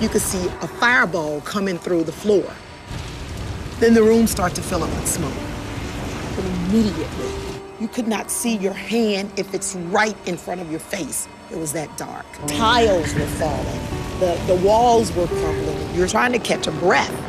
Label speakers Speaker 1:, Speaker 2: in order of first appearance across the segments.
Speaker 1: you could see a fireball coming through the floor. Then the room started to fill up with smoke. But immediately, you could not see your hand if it's right in front of your face. It was that dark. Tiles were falling. The walls were crumbling. You're trying to catch a breath.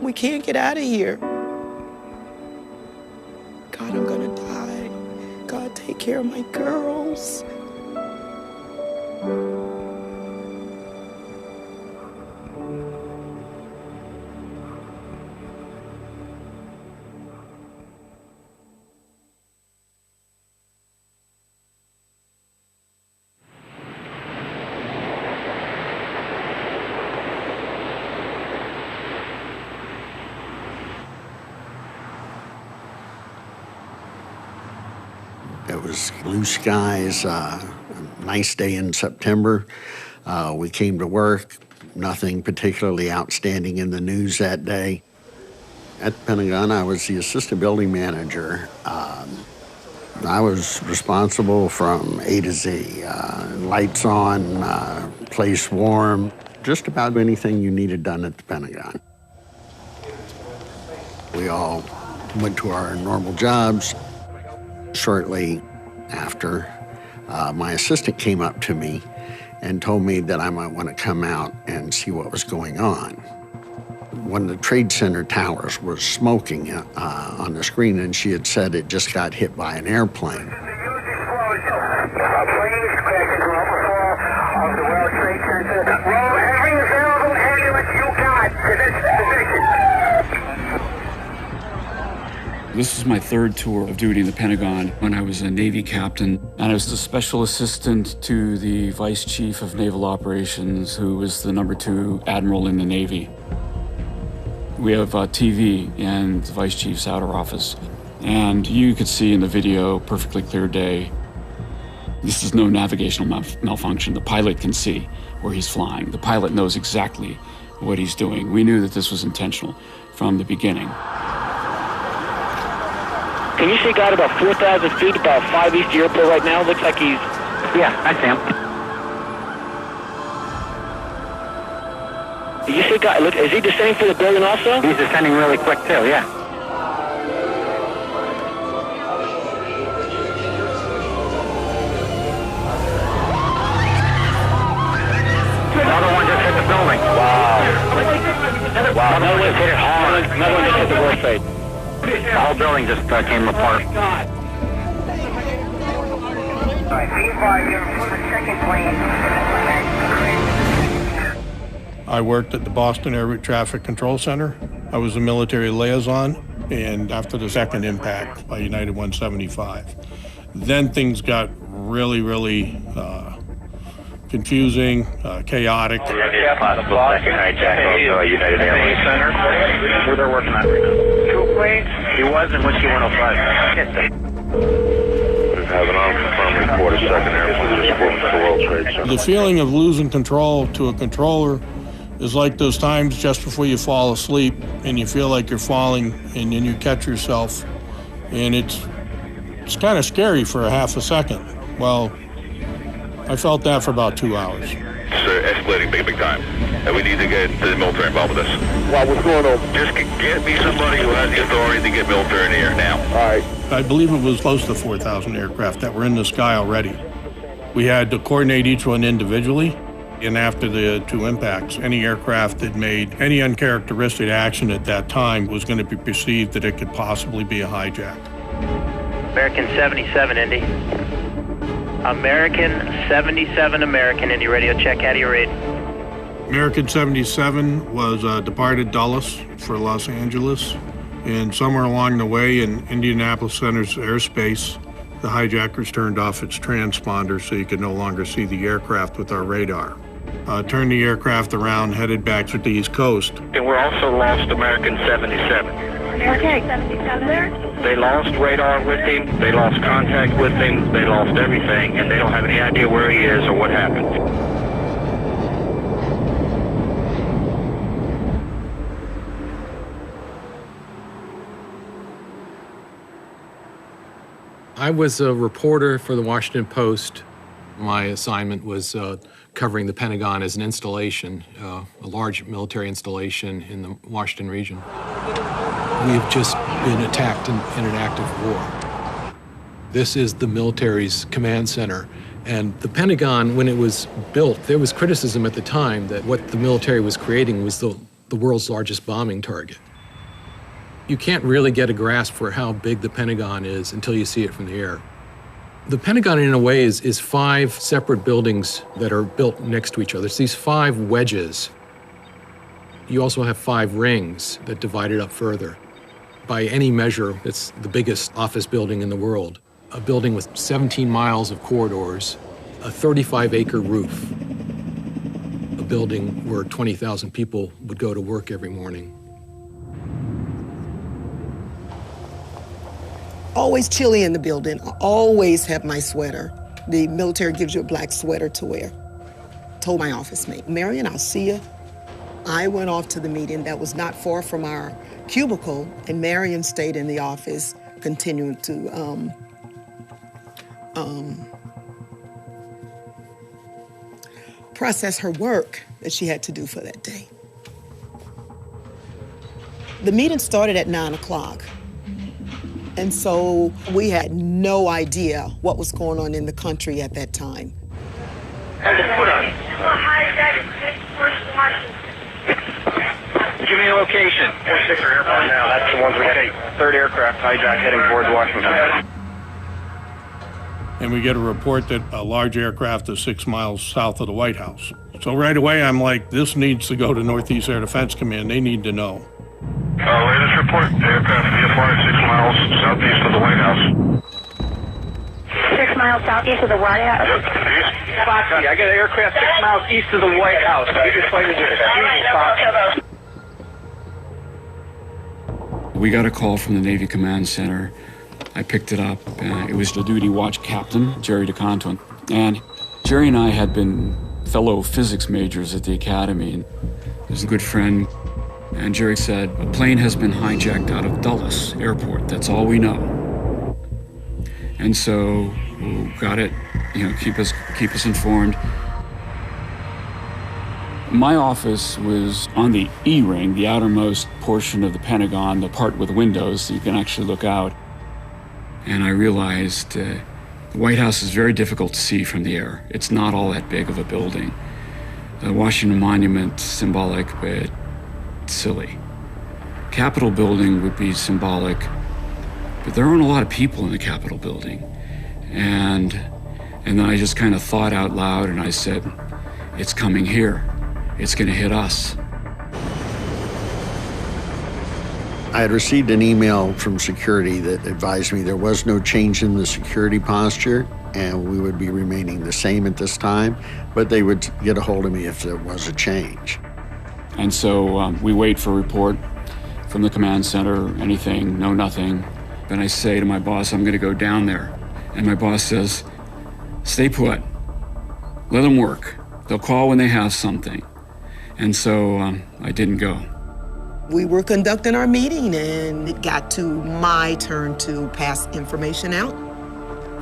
Speaker 1: We can't get out of here. God, I'm gonna die. God, take care of my girls.
Speaker 2: It was blue skies, a nice day in September. We came to work, nothing particularly outstanding in the news that day. At the Pentagon, I was the assistant building manager. I was responsible from A to Z, lights on, place warm, just about anything you needed done at the Pentagon. We all went to our normal jobs. Shortly after, my assistant came up to me and told me that I might want to come out and see what was going on. One of the Trade Center towers was smoking on the screen, and she had said it just got hit by an airplane.
Speaker 3: This is my third tour of duty in the Pentagon. When I was a Navy captain, and I was the special assistant to the Vice Chief of Naval Operations, who was the #2 Admiral in the Navy. We have TV in the Vice Chief's outer office, and you could see in the video, perfectly clear day. This is no navigational malfunction. The pilot can see where he's flying. The pilot knows exactly what he's doing. We knew that this was intentional from the beginning.
Speaker 4: Can you see God about 4,000 feet, about 5 east of the airport right now? Looks like he's... Yeah, I see him. Did you see God? Look, is he descending for the building also? He's descending really quick too, yeah. Another one just hit the building. Wow. Wow, another one just hit it hard. Another one just hit the World Trade. The whole building just came apart.
Speaker 5: I worked at the Boston Air Route Traffic Control Center. I was a military liaison, and after the second impact by United 175, then things got really confusing, chaotic.
Speaker 4: United Airlines Center, where they're working on right now. Two planes? He was in Whiskey 105.
Speaker 6: We have an unconfirmed report of second airplane just booked for World Trade Center.
Speaker 5: The feeling of losing control to a controller is like those times just before you fall asleep and you feel like you're falling and then you catch yourself, and it's kind of scary for a half a second. Well, I felt that for about 2 hours.
Speaker 6: It's escalating big time. And we need to get the military involved with this.
Speaker 7: Well, what's going on?
Speaker 6: Just get me somebody who has the authority to get military in the air now.
Speaker 7: All right.
Speaker 5: I believe it was close to 4,000 aircraft that were in the sky already. We had to coordinate each one individually, and after the two impacts, any aircraft that made any uncharacteristic action at that time was going to be perceived that it could possibly be a hijack.
Speaker 4: American 77, Indy. American 77, American Indy radio check. How do you read?
Speaker 5: American 77 was departed Dulles for Los Angeles, and somewhere along the way in Indianapolis Center's airspace, the hijackers turned off its transponder so you could no longer see the aircraft with our radar. Turned the aircraft around, headed back to the East Coast.
Speaker 6: And we're also lost American 77.
Speaker 7: Okay, 77 there.
Speaker 4: They lost radar with him, they lost contact with him, they lost everything, and they don't have any idea where he is or what happened.
Speaker 8: I was a reporter for the Washington Post. My assignment was covering the Pentagon as an installation, a large military installation in the Washington region. We've just been attacked in an active war. This is the military's command center. And the Pentagon, when it was built, there was criticism at the time that what the military was creating was the world's largest bombing target. You can't really get a grasp for how big the Pentagon is until you see it from the air. The Pentagon, in a way, is 5 separate buildings that are built next to each other. It's these 5 wedges. You also have 5 rings that divide it up further. By any measure, it's the biggest office building in the world. A building with 17 miles of corridors, a 35-acre roof, a building where 20,000 people would go to work every morning.
Speaker 1: Always chilly in the building. I always have my sweater. The military gives you a black sweater to wear. Told my office mate, Marion, I'll see you. I went off to the meeting that was not far from our cubicle, and Marion stayed in the office, continuing to process her work that she had to do for that day. The meeting started at 9 o'clock. And so we had no idea what was going on in the country at that time.
Speaker 4: Give me a location. 46 are airborne now. That's the ones we take. 3rd aircraft hijack heading towards Washington.
Speaker 5: And we get a report that a large aircraft is 6 miles south of the White House. So right away, I'm like, this needs to go to Northeast Air Defense Command. They need to know.
Speaker 6: Latest report, aircraft VFR 6 miles southeast of the White House.
Speaker 7: 6 miles southeast of the White House.
Speaker 6: Yep, east.
Speaker 4: Foxy, I got an aircraft 6 miles east of the White House. You just played it.
Speaker 3: We got a call from the Navy Command Center. I picked it up. It was the duty watch captain, Jerry DeConto. And Jerry and I had been fellow physics majors at the academy. And he was a good friend. And Jerry said, a plane has been hijacked out of Dulles Airport. That's all we know. And so we got it, keep us informed. My office was on the E ring, the outermost portion of the Pentagon, the part with windows so you can actually look out. And I realized the White House is very difficult to see from the air. It's not all that big of a building. The Washington Monument, symbolic, but silly. Capitol building would be symbolic, but there aren't a lot of people in the Capitol building. And then I just kind of thought out loud and I said, it's coming here. It's gonna hit us.
Speaker 2: I had received an email from security that advised me there was no change in the security posture and we would be remaining the same at this time, but they would get a hold of me if there was a change.
Speaker 3: And so we wait for a report from the command center, anything, no, nothing. Then I say to my boss, I'm gonna go down there. And my boss says, stay put, let them work. They'll call when they have something. And so I didn't go.
Speaker 1: We were conducting our meeting and it got to my turn to pass information out.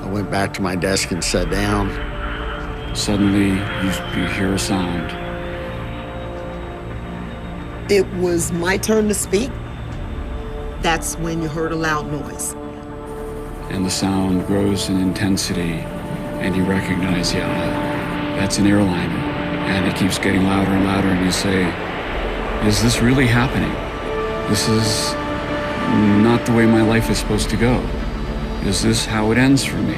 Speaker 2: I went back to my desk and sat down.
Speaker 3: Suddenly, you hear a sound.
Speaker 1: It was my turn to speak. That's when you heard a loud noise.
Speaker 3: And the sound grows in intensity, and you recognize, that's an airliner. And it keeps getting louder and louder, and you say, is this really happening? This is not the way my life is supposed to go. Is this how it ends for me?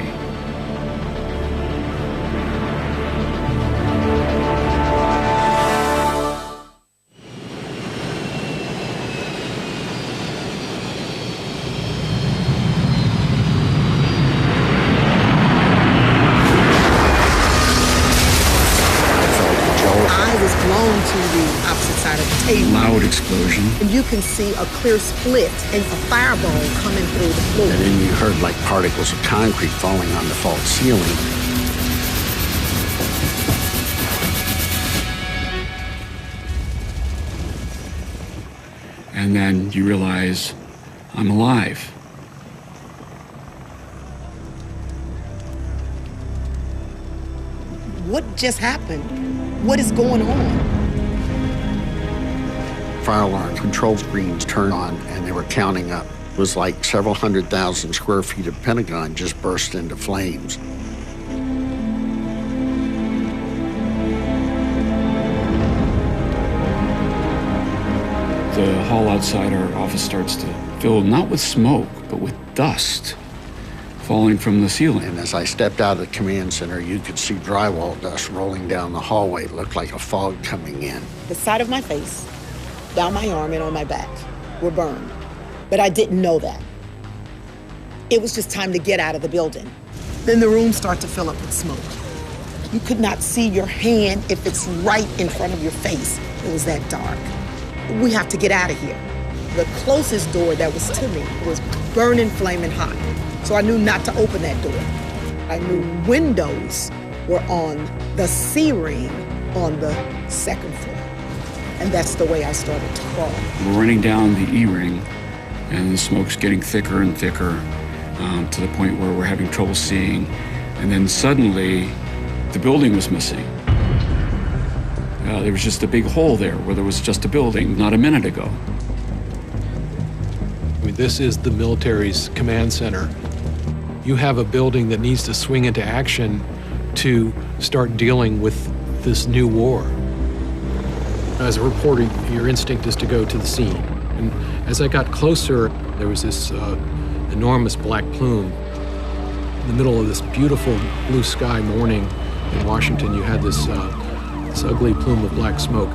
Speaker 1: side of the table.
Speaker 3: Loud explosion.
Speaker 1: And you can see a clear split and a fireball coming through the floor.
Speaker 2: And then you heard like particles of concrete falling on the false ceiling.
Speaker 3: And then you realize, I'm alive.
Speaker 1: What just happened? What is going on?
Speaker 2: Fire alarm control screens turned on and they were counting up. It was like several 100,000 square feet of Pentagon just burst into flames.
Speaker 3: The hall outside our office starts to fill not with smoke, but with dust falling from the ceiling.
Speaker 2: And as I stepped out of the command center, you could see drywall dust rolling down the hallway. It looked like a fog coming in.
Speaker 1: The side of my face, down my arm, and on my back were burned. But I didn't know that. It was just time to get out of the building. Then the room started to fill up with smoke. You could not see your hand if it's right in front of your face. It was that dark. We have to get out of here. The closest door that was to me was burning, flaming hot. So I knew not to open that door. I knew windows were on the C ring on the second floor. And that's the way I started to crawl.
Speaker 3: We're running down the E ring, and the smoke's getting thicker and thicker to the point where we're having trouble seeing. And then suddenly, the building was missing. There was just a big hole there where there was just a building not a minute ago.
Speaker 8: I mean, this is the military's command center. You have a building that needs to swing into action to start dealing with this new war. As a reporter, your instinct is to go to the scene. And as I got closer, there was this enormous black plume. In the middle of this beautiful blue sky morning in Washington, you had this ugly plume of black smoke.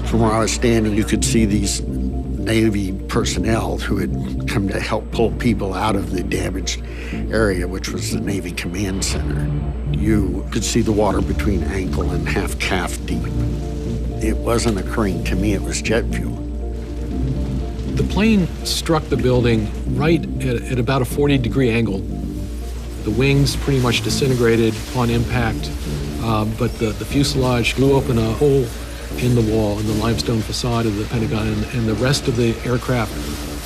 Speaker 2: From where I was standing, you could see these Navy personnel who had come to help pull people out of the damaged area, which was the Navy Command Center. You could see the water between ankle and half-calf deep. It wasn't occurring to me, it was jet fuel.
Speaker 8: The plane struck the building right at about a 40-degree angle. The wings pretty much disintegrated upon impact, but the fuselage blew open a hole in the wall, in the limestone facade of the Pentagon, and the rest of the aircraft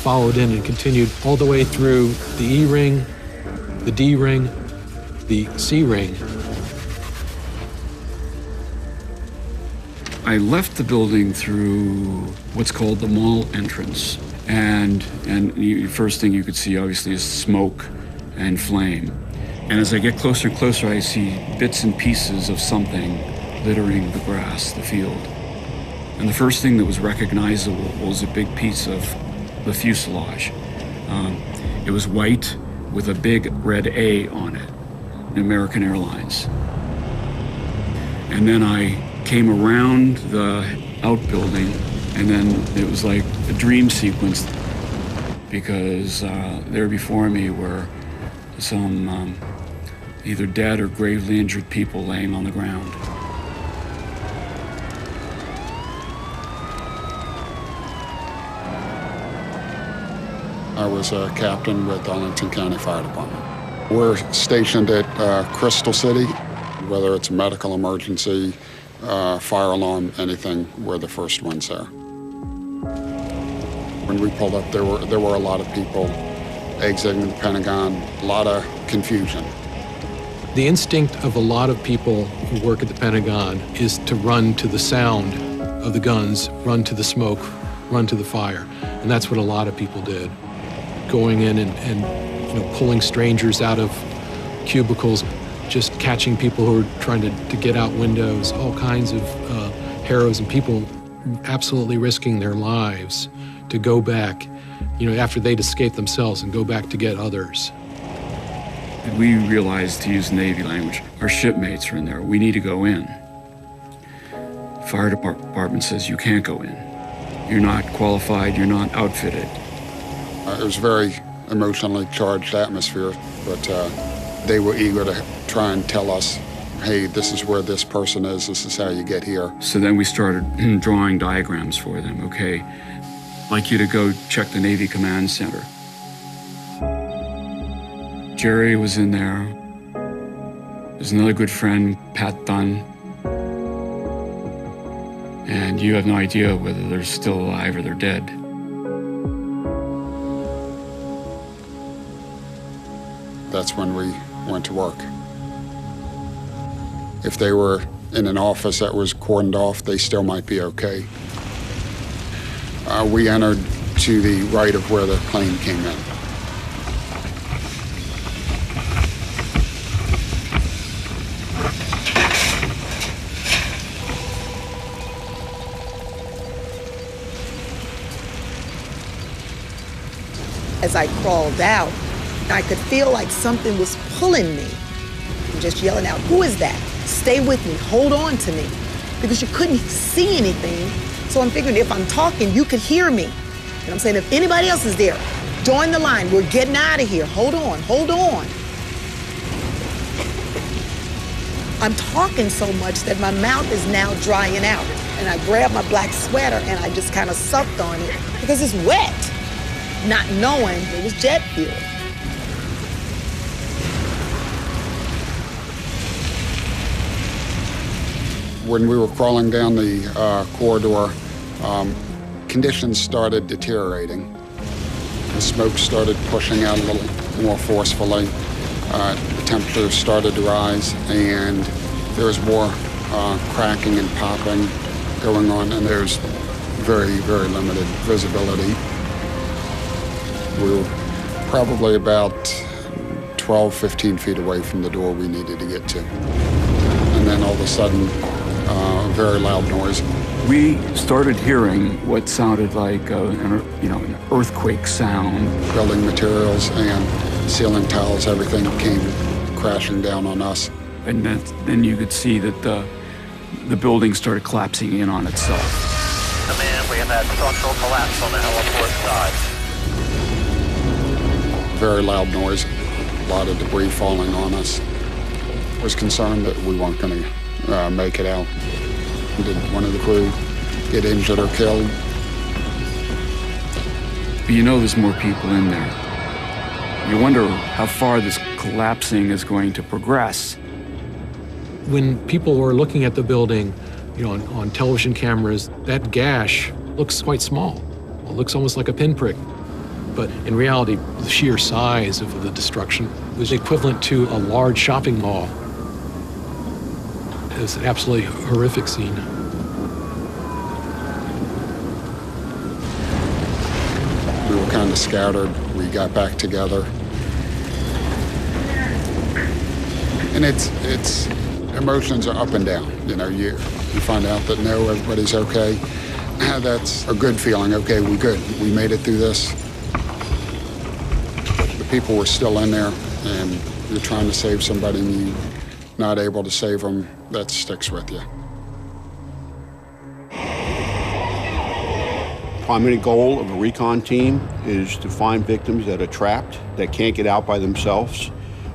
Speaker 8: followed in and continued all the way through the E ring, the D ring, the C ring.
Speaker 3: I left the building through what's called the mall entrance, and the first thing you could see obviously is smoke and flame. And as I get closer and closer, I see bits and pieces of something littering the grass, the field. And the first thing that was recognizable was a big piece of the fuselage. It was white with a big red A on it, American Airlines. And then I came around the outbuilding, and then it was like a dream sequence, because there before me were some either dead or gravely injured people laying on the ground.
Speaker 9: I was a captain with Arlington County Fire Department. We're stationed at Crystal City. Whether it's a medical emergency, fire alarm, anything, we're the first ones there. When we pulled up, there were a lot of people exiting the Pentagon, a lot of confusion.
Speaker 8: The instinct of a lot of people who work at the Pentagon is to run to the sound of the guns, run to the smoke, run to the fire. And that's what a lot of people did. Going in and pulling strangers out of cubicles, just catching people who are trying to get out windows, all kinds of heroes and people absolutely risking their lives to go back, after they'd escaped themselves and go back to get others.
Speaker 3: We realized, to use Navy language, our shipmates are in there. We need to go in. Fire department says you can't go in. You're not qualified, you're not outfitted.
Speaker 9: It was a very emotionally charged atmosphere, but they were eager to try and tell us hey, this is where this person is, this is how you get here.
Speaker 3: So then we started drawing diagrams for them. Okay, I'd like you to go check the Navy Command Center. Jerry was in there. There's another good friend, Pat Dunn. And you have no idea whether they're still alive or they're dead.
Speaker 9: That's when we went to work. If they were in an office that was cordoned off, they still might be okay. We entered to the right of where the plane came in.
Speaker 1: As I crawled out, I could feel like something was pulling me. I'm just yelling out, "Who is that? Stay with me, hold on to me." Because you couldn't see anything. So I'm figuring if I'm talking, you could hear me. And I'm saying, if anybody else is there, join the line. We're getting out of here. Hold on, hold on. I'm talking so much that my mouth is now drying out. And I grabbed my black sweater and I just kind of sucked on it because it's wet, not knowing it was jet fuel.
Speaker 9: When we were crawling down the corridor, conditions started deteriorating. The smoke started pushing out a little more forcefully. The temperature started to rise, and there was more cracking and popping going on, and there's very, very limited visibility. We were probably about 12, 15 feet away from the door we needed to get to. And then all of a sudden, a very loud noise.
Speaker 3: We started hearing what sounded like an earthquake sound.
Speaker 9: Building materials and ceiling tiles, everything came crashing down on us.
Speaker 3: And then you could see that the building started collapsing in on itself.
Speaker 4: Command, we have had structural collapse on the heliport side.
Speaker 9: Very loud noise, a lot of debris falling on us. I was concerned that we weren't going to make it out. Did one of the crew get injured or killed?
Speaker 3: But you know there's more people in there. You wonder how far this collapsing is going to progress.
Speaker 8: When people were looking at the building, on television cameras, that gash looks quite small. It looks almost like a pinprick. But in reality, the sheer size of the destruction was equivalent to a large shopping mall. It was an absolutely horrific scene.
Speaker 9: We were kind of scattered. We got back together. And it's emotions are up and down. You find out that no, everybody's okay. That's a good feeling. Okay, we're good. We made it through this. The people were still in there, and you're trying to save somebody and you're not able to save them. That sticks with you.
Speaker 10: Primary goal of a recon team is to find victims that are trapped, that can't get out by themselves.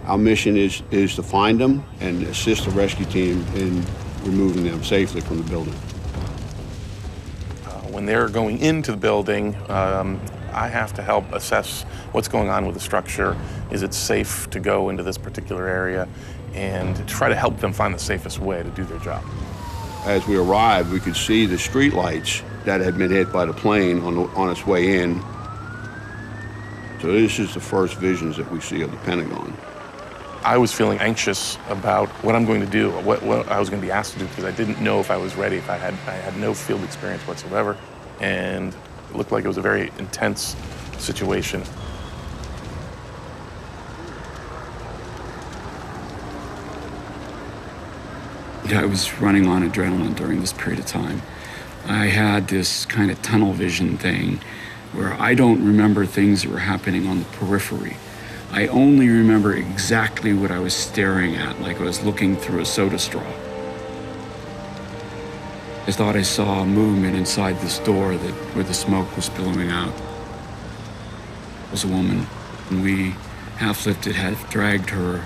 Speaker 10: Our mission is to find them and assist the rescue team in removing them safely from the building.
Speaker 11: When they're going into the building, I have to help assess what's going on with the structure. Is it safe to go into this particular area? And try to help them find the safest way to do their job.
Speaker 10: As we arrived, we could see the street lights that had been hit by the plane on its way in. So this is the first visions that we see of the Pentagon.
Speaker 11: I was feeling anxious about what I'm going to do, what I was going to be asked to do, because I didn't know if I was ready. I had no field experience whatsoever, and it looked like it was a very intense situation.
Speaker 3: I was running on adrenaline during this period of time. I had this kind of tunnel vision thing where I don't remember things that were happening on the periphery. I only remember exactly what I was staring at, like I was looking through a soda straw. I thought I saw a movement inside this door where the smoke was billowing out. It was a woman, and we half-lifted, had dragged her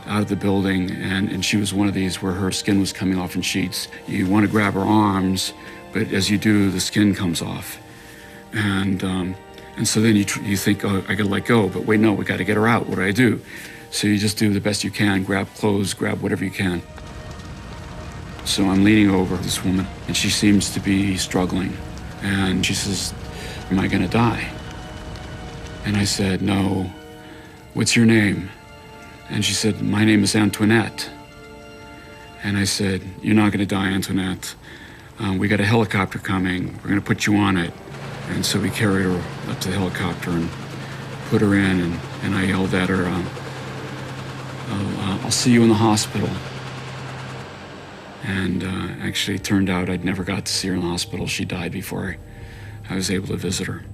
Speaker 3: out of the building, and she was one of these where her skin was coming off in sheets. You want to grab her arms, but as you do, the skin comes off. And so then you think, oh, I gotta let go, but wait, no, we gotta get her out. What do I do? So you just do the best you can, grab clothes, grab whatever you can. So I'm leaning over this woman, and she seems to be struggling. And she says, am I gonna die? And I said, no. What's your name? And she said, my name is Antoinette. And I said, you're not gonna die, Antoinette. We got a helicopter coming. We're gonna put you on it. And so we carried her up to the helicopter and put her in, and I yelled at her, I'll see you in the hospital. And actually it turned out I'd never got to see her in the hospital. She died before I was able to visit her.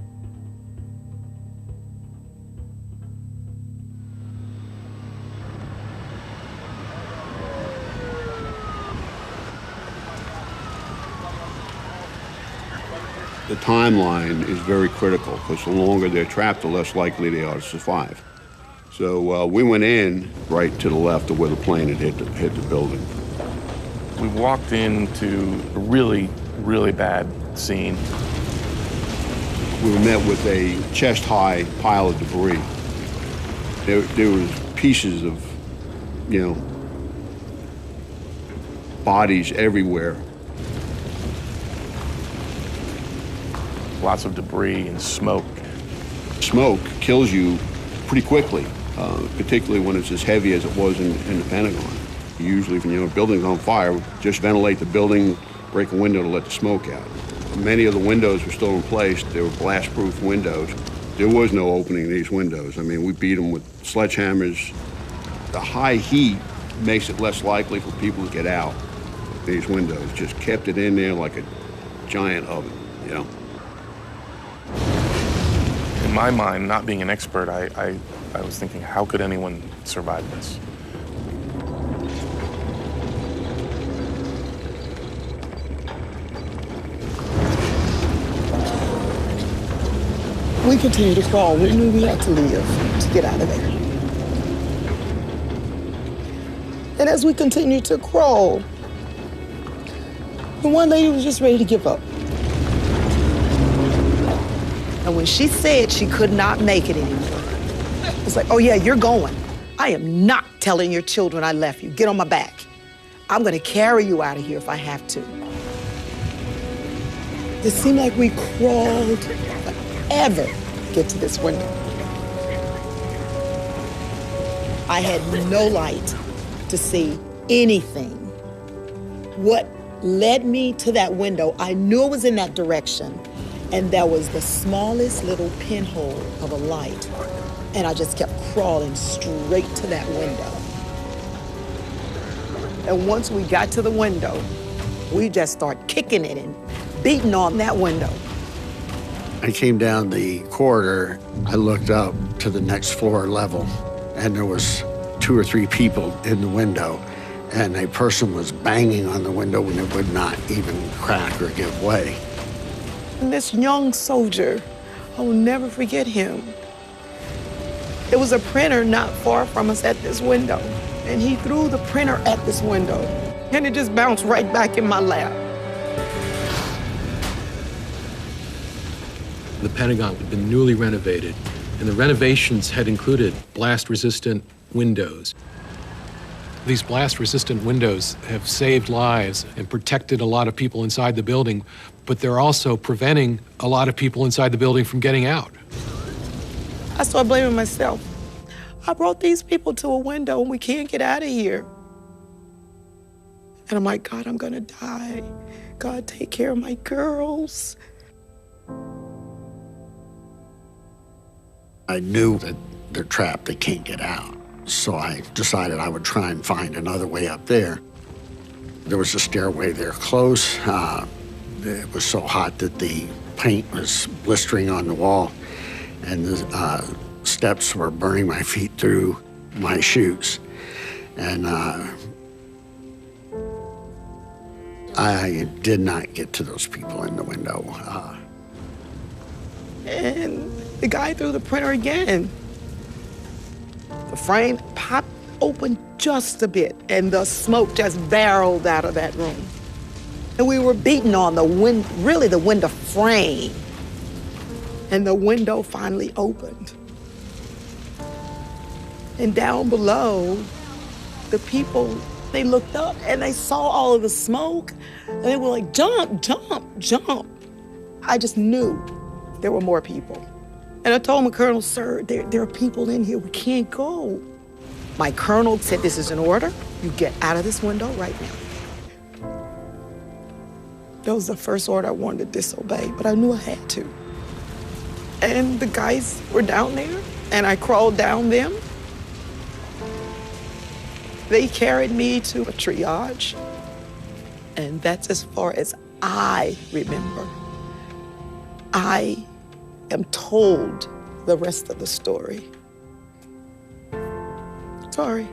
Speaker 10: The timeline is very critical because the longer they're trapped, the less likely they are to survive. So we went in right to the left of where the plane had hit the building.
Speaker 11: We walked into a really, really bad scene.
Speaker 10: We were met with a chest-high pile of debris. There was pieces of, bodies everywhere.
Speaker 11: Lots of debris and smoke.
Speaker 10: Smoke kills you pretty quickly, particularly when it's as heavy as it was in the Pentagon. Usually when a building's on fire, just ventilate the building, break a window to let the smoke out. Many of the windows were still in place. They were blast-proof windows. There was no opening in these windows. I mean, we beat them with sledgehammers. The high heat makes it less likely for people to get out. These windows just kept it in there like a giant oven,
Speaker 11: In my mind, not being an expert, I was thinking, how could anyone survive this?
Speaker 1: We continued to crawl. We knew we had to leave to get out of there. And as we continued to crawl, the one lady was just ready to give up. And when she said she could not make it anymore, it's like, oh yeah, you're going. I am not telling your children I left you. Get on my back. I'm gonna carry you out of here if I have to. It seemed like we crawled forever to get to this window. I had no light to see anything. What led me to that window, I knew it was in that direction, and there was the smallest little pinhole of a light. And I just kept crawling straight to that window. And once we got to the window, we just started kicking it and beating on that window.
Speaker 2: I came down the corridor. I looked up to the next floor level, and there was 2 or 3 people in the window, and a person was banging on the window when it would not even crack or give way.
Speaker 1: And this young soldier, I will never forget him. There was a printer not far from us at this window, and he threw the printer at this window, and it just bounced right back in my lap.
Speaker 8: The Pentagon had been newly renovated, and the renovations had included blast-resistant windows. These blast-resistant windows have saved lives and protected a lot of people inside the building, but they're also preventing a lot of people inside the building from getting out.
Speaker 1: I started blaming myself. I brought these people to a window and we can't get out of here. And I'm like, God, I'm gonna die. God, take care of my girls.
Speaker 2: I knew that they're trapped, they can't get out. So I decided I would try and find another way up there. There was a stairway there close. It was so hot that the paint was blistering on the wall, and the steps were burning my feet through my shoes. And I did not get to those people in the window.
Speaker 1: And the guy threw the printer again. The frame popped opened just a bit, and the smoke just barreled out of that room. And we were beating on the the window frame. And the window finally opened. And down below, the people, they looked up and they saw all of the smoke, and they were like, jump, jump, jump. I just knew there were more people. And I told my colonel, sir, there are people in here, we can't go. My colonel said, this is an order. You get out of this window right now. That was the first order I wanted to disobey, but I knew I had to. And the guys were down there, and I crawled down them. They carried me to a triage, and that's as far as I remember. I am told the rest of the story. Sorry.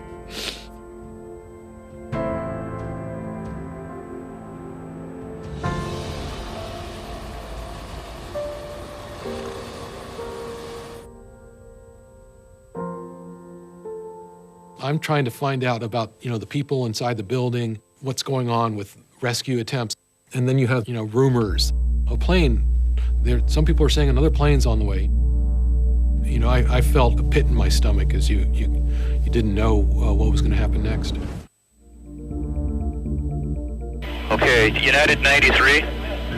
Speaker 8: I'm trying to find out about, the people inside the building, what's going on with rescue attempts. And then you have, rumors. A plane, some people are saying another plane's on the way. I felt a pit in my stomach as you didn't know what was going to happen next.
Speaker 4: Okay, United 93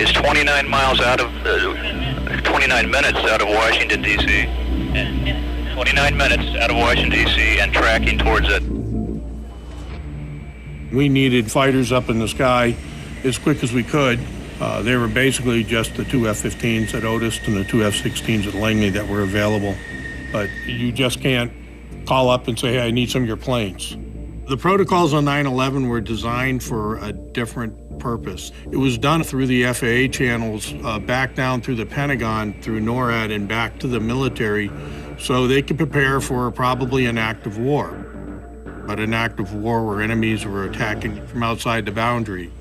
Speaker 4: is 29 miles out of, 29 minutes out of Washington, D.C. 29 minutes out of Washington, D.C. and tracking towards it.
Speaker 5: We needed fighters up in the sky as quick as we could. They were basically just the two F-15s at Otis and the two F-16s at Langley that were available. But you just can't call up and say, hey, I need some of your planes. The protocols on 9/11 were designed for a different purpose. It was done through the FAA channels, back down through the Pentagon, through NORAD, and back to the military, so they could prepare for probably an act of war. But an act of war where enemies were attacking from outside the boundary.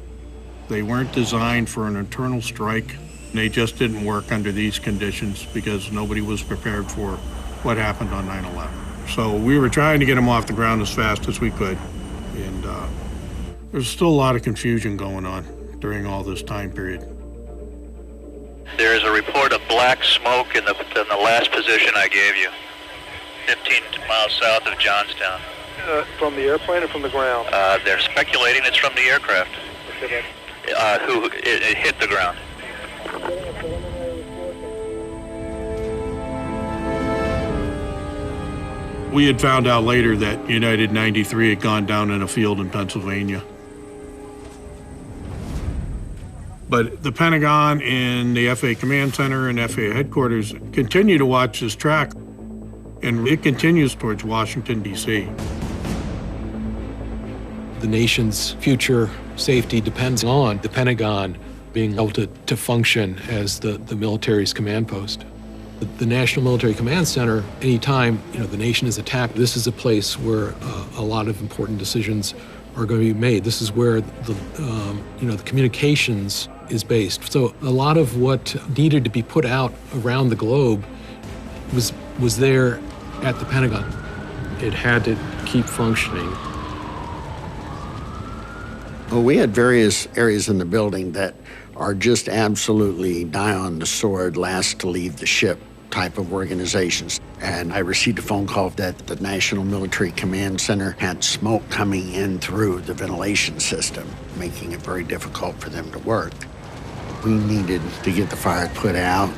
Speaker 5: They weren't designed for an internal strike. They just didn't work under these conditions because nobody was prepared for what happened on 9/11. So we were trying to get them off the ground as fast as we could. And there's still a lot of confusion going on during all this time period.
Speaker 4: There is a report of black smoke in the last position I gave you, 15 miles south of Johnstown.
Speaker 6: From the airplane or from the ground?
Speaker 4: They're speculating it's from the aircraft.
Speaker 6: Okay,
Speaker 4: It hit the ground.
Speaker 5: We had found out later that United 93 had gone down in a field in Pennsylvania. But the Pentagon and the FAA Command Center and FAA headquarters continue to watch this track, and it continues towards Washington, D.C.
Speaker 8: The nation's future safety depends on the Pentagon being able to function as the military's command post. The National Military Command Center, anytime the nation is attacked, this is a place where a lot of important decisions are going to be made. This is where the communications is based. So a lot of what needed to be put out around the globe was there at the Pentagon.
Speaker 12: It had to keep functioning.
Speaker 2: Well, we had various areas in the building that are just absolutely die on the sword, last to leave the ship type of organizations. And I received a phone call that the National Military Command Center had smoke coming in through the ventilation system, making it very difficult for them to work. We needed to get the fire put out,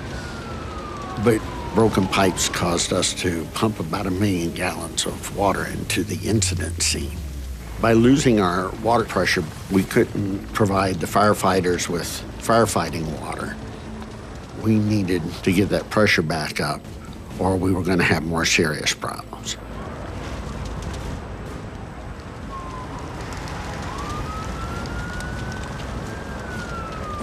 Speaker 2: but broken pipes caused us to pump about 1 million gallons of water into the incident scene. By losing our water pressure, we couldn't provide the firefighters with firefighting water. We needed to get that pressure back up, or we were going to have more serious problems.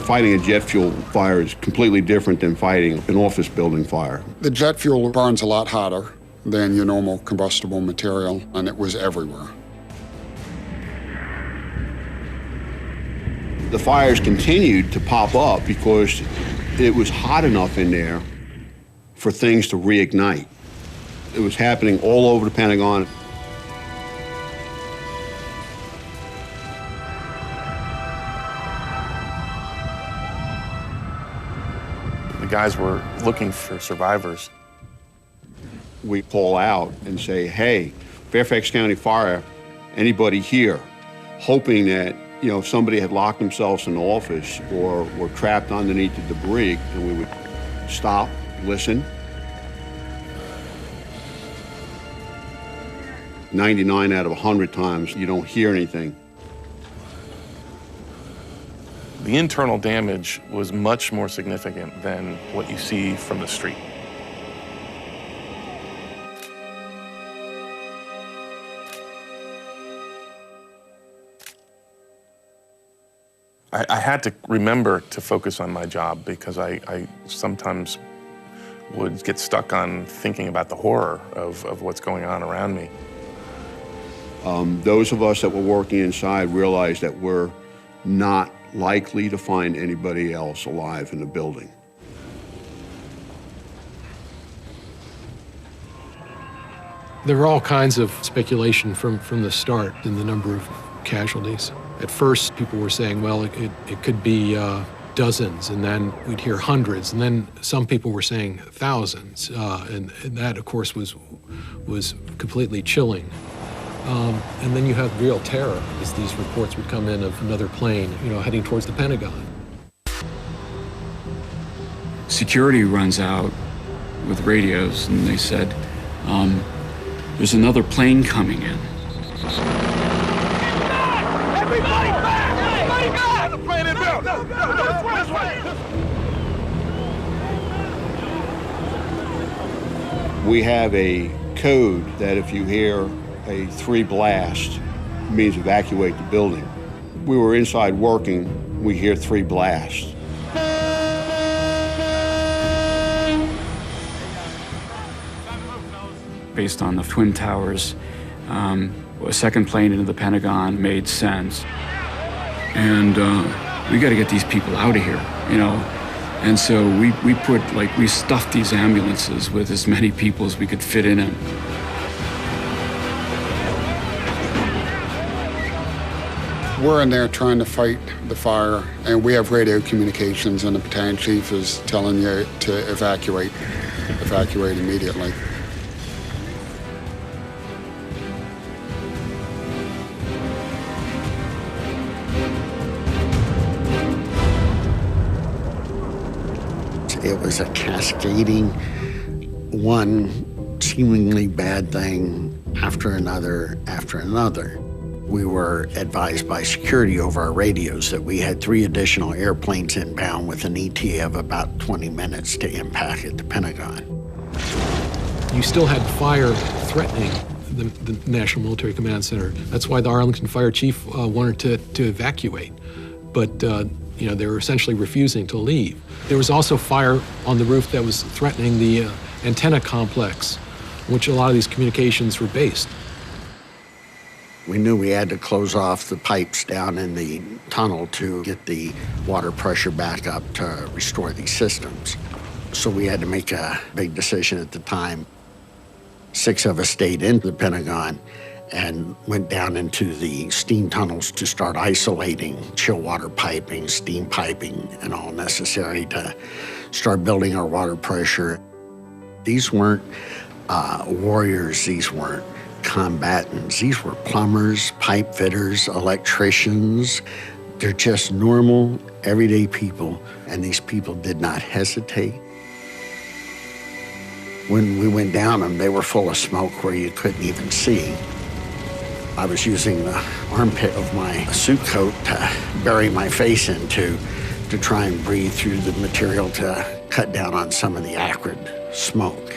Speaker 10: Fighting a jet fuel fire is completely different than fighting an office building fire.
Speaker 9: The jet fuel burns a lot hotter than your normal combustible material, and it was everywhere.
Speaker 10: The fires continued to pop up because it was hot enough in there for things to reignite. It was happening all over the Pentagon.
Speaker 11: guys were looking for survivors.
Speaker 10: We call out and say, hey, Fairfax County Fire, anybody here? Hoping that, you know, if somebody had locked themselves in the office or were trapped underneath the debris, and we would stop, listen. 99 out of 100 times, you don't hear anything.
Speaker 11: The internal damage was much more significant than what you see from the street. I had to remember to focus on my job because I sometimes would get stuck on thinking about the horror of what's going on around me.
Speaker 10: Those of us that were working inside realized that we're not likely to find anybody else alive in the building.
Speaker 8: There were all kinds of speculation from the start in the number of casualties. At first, people were saying, well, it could be dozens, and then we'd hear hundreds, and then some people were saying thousands, and that, of course, was completely chilling. And then you have real terror as these reports would come in of another plane, you know, heading towards the Pentagon.
Speaker 3: Security runs out with radios, and they said, there's another plane coming in.
Speaker 6: Everybody back! Everybody back! The plane inbound! No, this way!
Speaker 10: We have a code that if you hear a 3 blast, it means evacuate the building. We were inside working, we hear 3 blasts.
Speaker 3: Based on the Twin Towers, a second plane into the Pentagon made sense. And we got to get these people out of here, you know. And so we stuffed these ambulances with as many people as we could fit in them.
Speaker 9: We're in there trying to fight the fire, and we have radio communications, and the battalion chief is telling you to evacuate immediately.
Speaker 2: It was a cascading, one seemingly bad thing after another after another. We were advised by security over our radios that we had 3 additional airplanes inbound with an ETA of about 20 minutes to impact at the Pentagon.
Speaker 8: You still had fire threatening the National Military Command Center. That's why the Arlington Fire Chief wanted to evacuate. But you know, they were essentially refusing to leave. There was also fire on the roof that was threatening the antenna complex, in which a lot of these communications were based.
Speaker 2: We knew we had to close off the pipes down in the tunnel to get the water pressure back up to restore these systems. So we had to make a big decision at the time. 6 of us stayed in the Pentagon and went down into the steam tunnels to start isolating chill water piping, steam piping, and all necessary to start building our water pressure. These weren't warriors, these weren't combatants. These were plumbers, pipe fitters, electricians. They're just normal, everyday people, and these people did not hesitate. When we went down them, they were full of smoke where you couldn't even see. I was using the armpit of my suit coat to bury my face into to try and breathe through the material to cut down on some of the acrid smoke.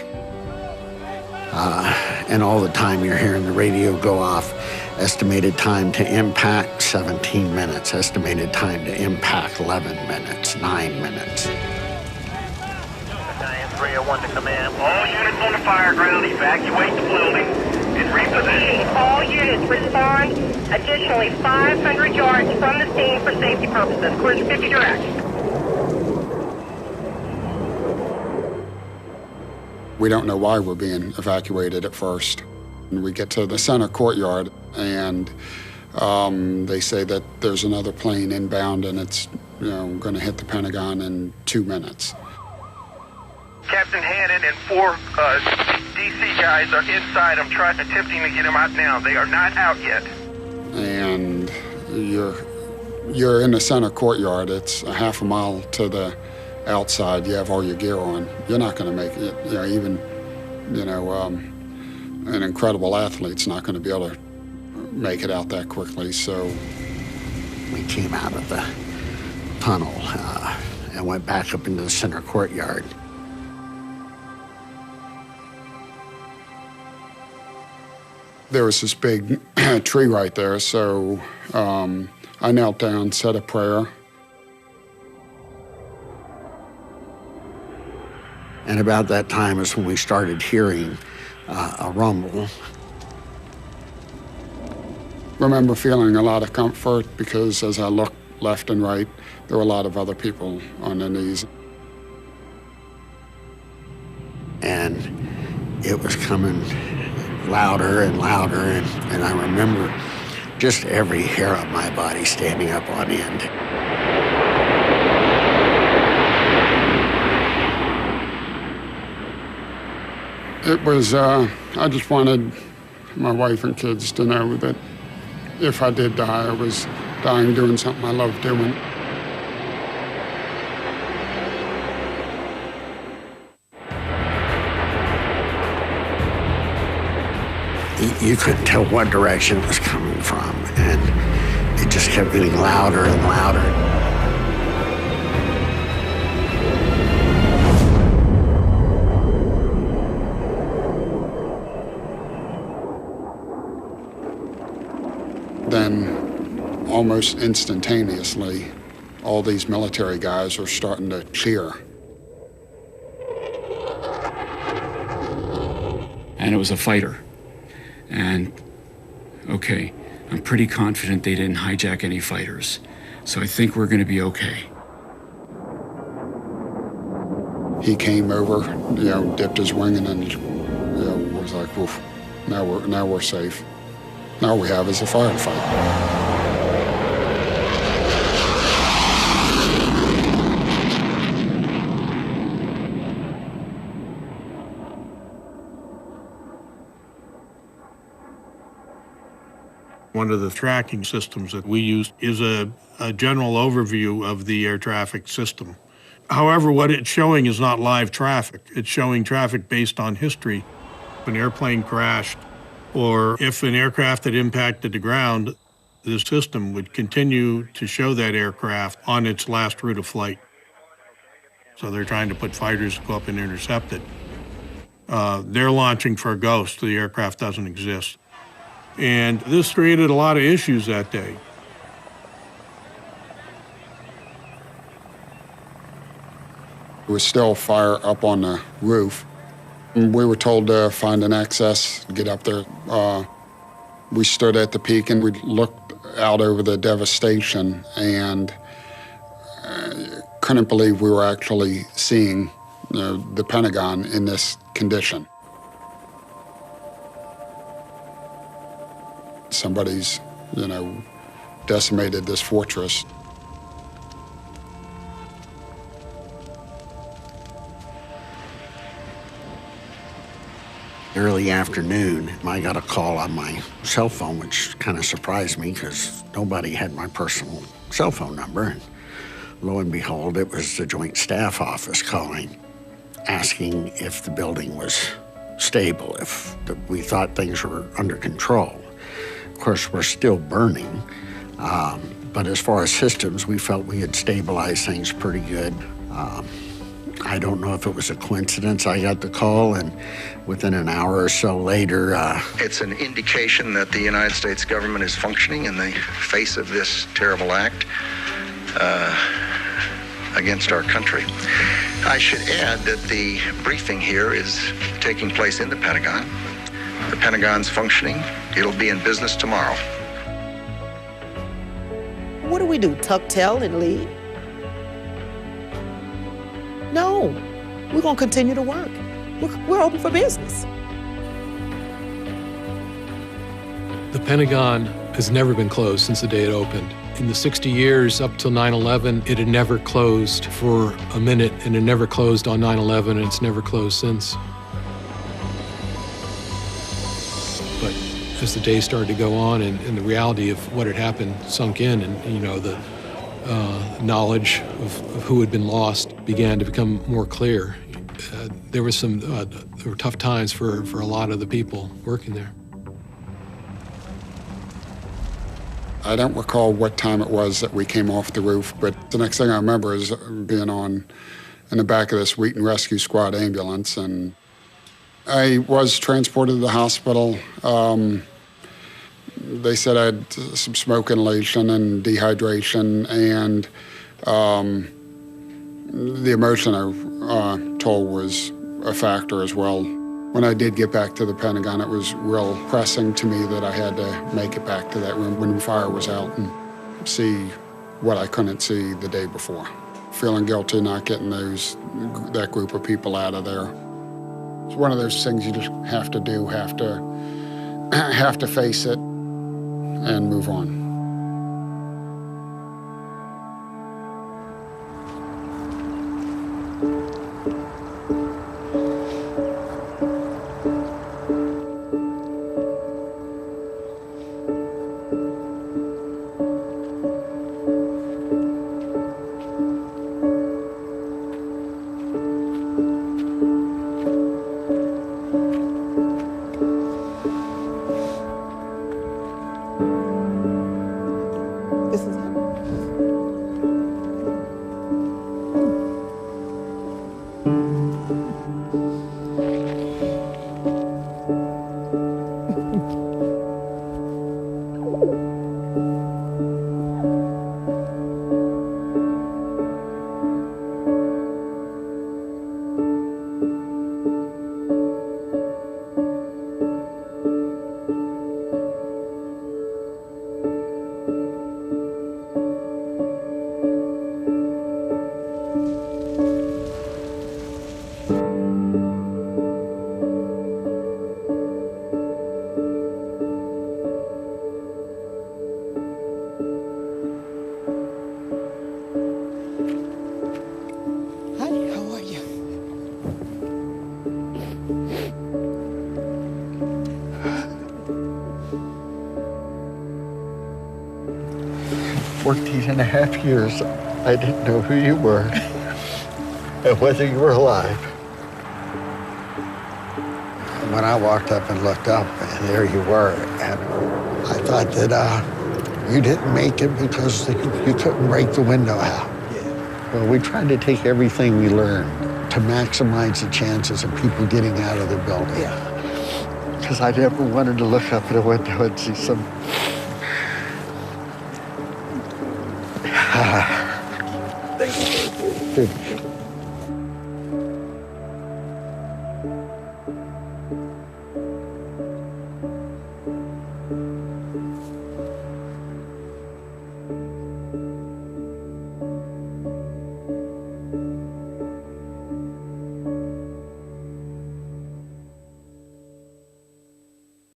Speaker 2: And all the time you're hearing the radio go off, estimated time to impact, 17 minutes. Estimated time to impact, 11 minutes, 9 minutes.
Speaker 6: Battalion 301 to command. All units on the fire ground, evacuate the building and reposition.
Speaker 7: All units respond. Additionally, 500 yards from the scene for safety purposes. Course 50 direct.
Speaker 9: We don't know why we're being evacuated at first. And we get to the center courtyard, and they say that there's another plane inbound, and it's going to hit the Pentagon in 2 minutes.
Speaker 6: Captain Hannon and 4 DC guys are inside. I'm attempting to get them out now. They are not out yet.
Speaker 9: And you're in the center courtyard. It's a half a mile to the outside. You have all your gear on. You're not going to make it. Even an incredible athlete's not going to be able to make it out that quickly. So
Speaker 2: we came out of the tunnel and went back up into the center courtyard.
Speaker 9: There was this big tree right there, so I knelt down, said a prayer.
Speaker 2: And about that time is when we started hearing a rumble.
Speaker 9: Remember feeling a lot of comfort because as I looked left and right, there were a lot of other people on their knees.
Speaker 2: And it was coming louder and louder, and I remember just every hair on my body standing up on end.
Speaker 9: It was, I just wanted my wife and kids to know that if I did die, I was dying doing something I loved doing.
Speaker 2: You couldn't tell what direction it was coming from, and it just kept getting louder and louder.
Speaker 9: Then, almost instantaneously, all these military guys are starting to cheer.
Speaker 3: And it was a fighter. And, okay, I'm pretty confident they didn't hijack any fighters. So I think we're going to be okay.
Speaker 9: He came over, dipped his wing, and then, was like, "Oof, now we're safe. Now all we have is a firefight."
Speaker 5: One of the tracking systems that we use is a general overview of the air traffic system. However, what it's showing is not live traffic. It's showing traffic based on history. If an airplane crashed, or if an aircraft had impacted the ground, the system would continue to show that aircraft on its last route of flight. So they're trying to put fighters to go up and intercept it. They're launching for a ghost. The aircraft doesn't exist. And this created a lot of issues that day.
Speaker 9: There was still fire up on the roof. We were told to find an access, get up there. We stood at the peak and we looked out over the devastation and couldn't believe we were actually seeing the Pentagon in this condition. Somebody's, decimated this fortress.
Speaker 2: Early afternoon, I got a call on my cell phone, which kind of surprised me because nobody had my personal cell phone number. And lo and behold, it was the Joint Staff Office calling, asking if the building was stable, if we thought things were under control. Of course, we're still burning, but as far as systems, we felt we had stabilized things pretty good. I don't know if it was a coincidence. I got the call, and within an hour or so later...
Speaker 13: It's an indication that the United States government is functioning in the face of this terrible act against our country. I should add that the briefing here is taking place in the Pentagon. The Pentagon's functioning. It'll be in business tomorrow.
Speaker 1: What do? Tuck tail and leave? No, we're going to continue to work. We're open for business.
Speaker 12: The Pentagon has never been closed since the day it opened.
Speaker 8: In the 60 years up till 9/11, it had never closed for a minute, and it never closed on 9/11, and it's never closed since. But as the days started to go on and the reality of what had happened sunk in, and the knowledge of who had been lost began to become more clear, there were tough times for a lot of the people working there.
Speaker 9: I don't recall what time it was that we came off the roof, but the next thing I remember is being in the back of this Wheaton Rescue Squad ambulance, and I was transported to the hospital. They said I had some smoke inhalation and dehydration, and the emotional toll was a factor as well. When I did get back to the Pentagon, it was real pressing to me that I had to make it back to that room when the fire was out and see what I couldn't see the day before. Feeling guilty not getting that group of people out of there. It's one of those things you just have to do, have to face it and move on.
Speaker 2: And a half years, I didn't know who you were and whether you were alive. And when I walked up and looked up, and there you were, and I thought that you didn't make it because you couldn't break the window out. Yeah. Well, we tried to take everything we learned to maximize the chances of people getting out of the building. Yeah. Because I never wanted to look up at a window and see some... Thank you.